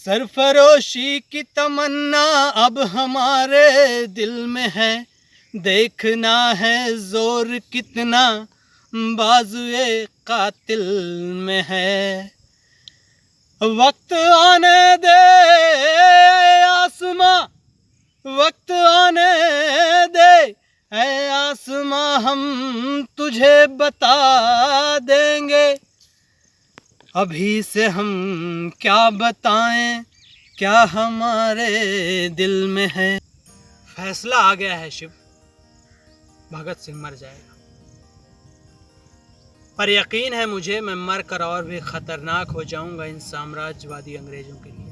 सरफरोशी की तमन्ना अब हमारे दिल में है, देखना है जोर कितना बाजुए कातिल में है। वक्त आने दे आसमां, वक्त आने दे ऐ आसमां, हम तुझे बता देंगे। अभी से हम क्या बताएं, क्या हमारे दिल में है। फैसला आ गया है शिव, भगत सिंह मर जाएगा। पर यकीन है मुझे, मैं मर कर और भी खतरनाक हो जाऊंगा इन साम्राज्यवादी अंग्रेजों के लिए।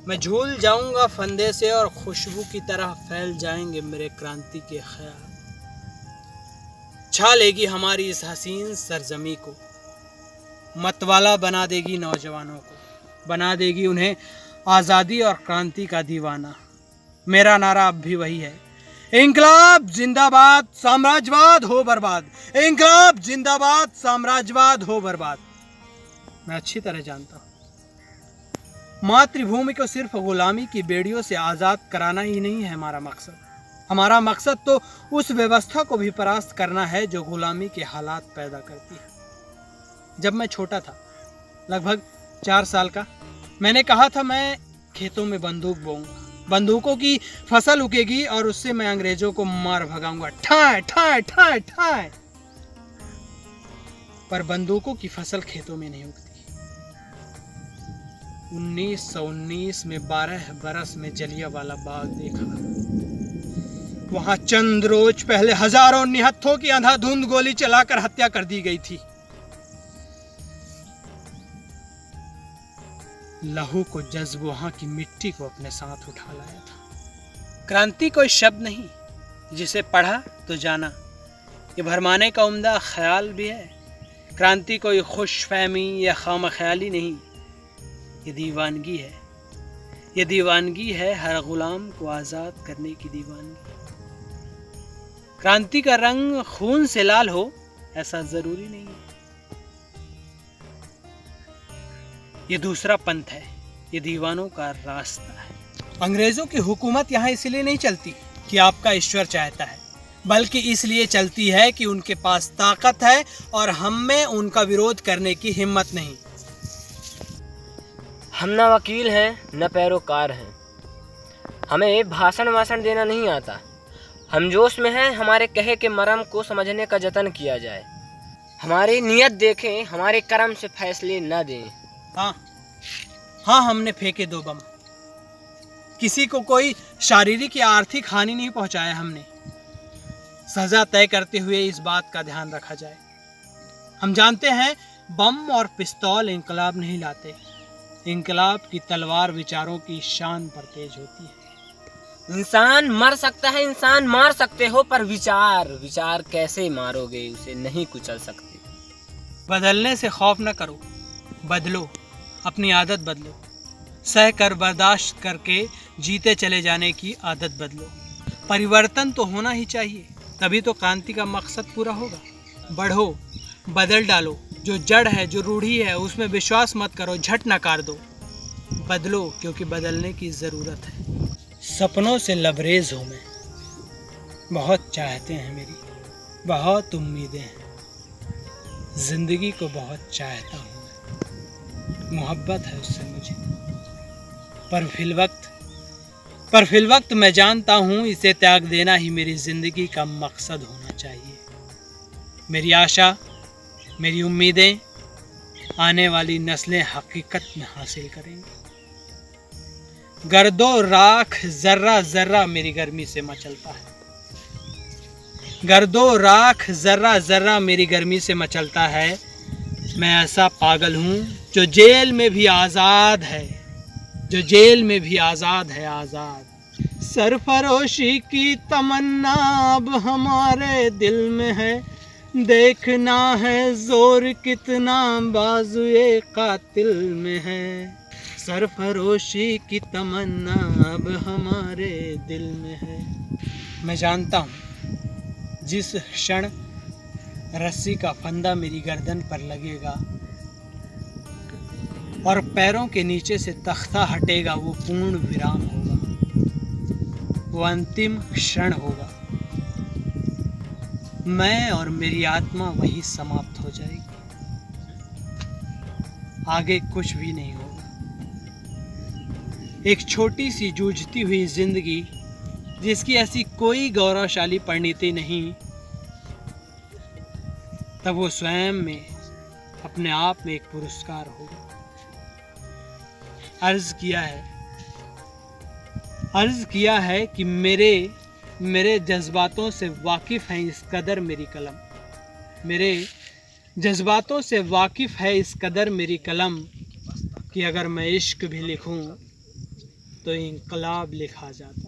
मैं झूल जाऊंगा फंदे से और खुशबू की तरह फैल जाएंगे मेरे क्रांति के ख्याल। छा लेगी हमारी इस हसीन सरजमी को, मतवाला बना देगी नौजवानों को, बना देगी उन्हें आज़ादी और क्रांति का दीवाना। मेरा नारा अब भी वही है, इंकलाब जिंदाबाद, साम्राज्यवाद हो बर्बाद। इंकलाब जिंदाबाद, साम्राज्यवाद हो बर्बाद। मैं अच्छी तरह जानता हूँ, मातृभूमि को सिर्फ गुलामी की बेड़ियों से आज़ाद कराना ही नहीं है हमारा मकसद। हमारा मकसद तो उस व्यवस्था को भी परास्त करना है जो गुलामी के हालात पैदा करती है। जब मैं छोटा था, लगभग 4 साल का, मैंने कहा था मैं खेतों में बंदूक बोऊंगा, बंदूकों की फसल उगेगी और उससे मैं अंग्रेजों को मार भगाऊंगा, ठाए ठाए ठाए ठाए। पर बंदूकों की फसल खेतों में नहीं उगती। 1919 में 12 बरस में जलियांवाला बाग देखा। वहां चंद रोज पहले हजारों निहत्थों की अंधाधुंध गोली चलाकर हत्या कर दी गई थी। लहू को जज्ब वहां की मिट्टी को अपने साथ उठा लाया था। क्रांति कोई शब्द नहीं जिसे पढ़ा तो जाना, ये भरमाने का उम्दा ख्याल भी है। क्रांति कोई खुशफहमी या खामख्याली नहीं, ये दीवानगी है। ये दीवानगी है हर गुलाम को आजाद करने की दीवानगी। क्रांति का रंग खून से लाल हो ऐसा जरूरी नहीं है। ये दूसरा पंथ है, ये दीवानों का रास्ता है। अंग्रेजों की हुकूमत यहाँ इसलिए नहीं चलती कि आपका ईश्वर चाहता है, बल्कि इसलिए चलती है कि उनके पास ताकत है और हम में उनका विरोध करने की हिम्मत नहीं। हम न वकील हैं न पैरोकार हैं, हमें भाषण वाषण देना नहीं आता। हम जोश में हैं, हमारे कहे के मर्म को समझने का जतन किया जाए। हमारी नीयत देखें, हमारे कर्म से फैसले न दें। हाँ, हमने फेंके 2 बम। किसी को कोई शारीरिक या आर्थिक हानि नहीं पहुंचाया। हमने सजा तय करते हुए इस बात का ध्यान रखा जाए। हम जानते हैं बम और पिस्तौल इंकलाब नहीं लाते। इंकलाब की तलवार विचारों की शान पर तेज होती है। इंसान मर सकता है, इंसान मार सकते हो, पर विचार कैसे मारोगे, उसे नहीं कुचल सकते। बदलने से खौफ न करो, बदलो, अपनी आदत बदलो। सह कर बर्दाश्त करके जीते चले जाने की आदत बदलो। परिवर्तन तो होना ही चाहिए, तभी तो क्रांति का मकसद पूरा होगा। बढ़ो, बदल डालो। जो जड़ है, जो रूढ़ी है, उसमें विश्वास मत करो, झट नकार दो। बदलो, क्योंकि बदलने की ज़रूरत है। सपनों से लबरेज हूँ मैं, बहुत चाहते हैं मेरी, बहुत उम्मीदें हैं। जिंदगी को बहुत चाहता हूँ मैं, मोहब्बत है उससे मुझे। पर फिल वक्त मैं जानता हूँ इसे त्याग देना ही मेरी जिंदगी का मकसद होना चाहिए। मेरी आशा, मेरी उम्मीदें आने वाली नस्लें हकीकत में हासिल करेंगी। गर्दो राख जर्रा जर्रा मेरी गर्मी से मचलता है। गर्दो राख जर्रा जर्रा मेरी गर्मी से मचलता है। मैं ऐसा पागल हूँ जो जेल में भी आज़ाद है, जो जेल में भी आज़ाद है, आज़ाद। सरफरोशी की तमन्ना अब हमारे दिल में है, देखना है जोर कितना बाजुए कातिल में है। सरफरोशी की तमन्ना अब हमारे दिल में है। मैं जानता हूँ जिस क्षण रस्सी का फंदा मेरी गर्दन पर लगेगा, और पैरों के नीचे से तख्ता हटेगा, वो पूर्ण विराम होगा, वो अंतिम क्षण होगा। मैं और मेरी आत्मा वही समाप्त हो जाएगी, आगे कुछ भी नहीं होगा। एक छोटी सी जूझती हुई जिंदगी जिसकी ऐसी कोई गौरवशाली परिणति नहीं, तब वो स्वयं में अपने आप में एक पुरस्कार होगा। अर्ज किया है कि मेरे जज्बातों से वाकिफ है इस कदर मेरी कलम, मेरे जज्बातों से वाकिफ है इस कदर मेरी कलम कि अगर मैं इश्क भी लिखूं तो इंकलाब लिखा जाता।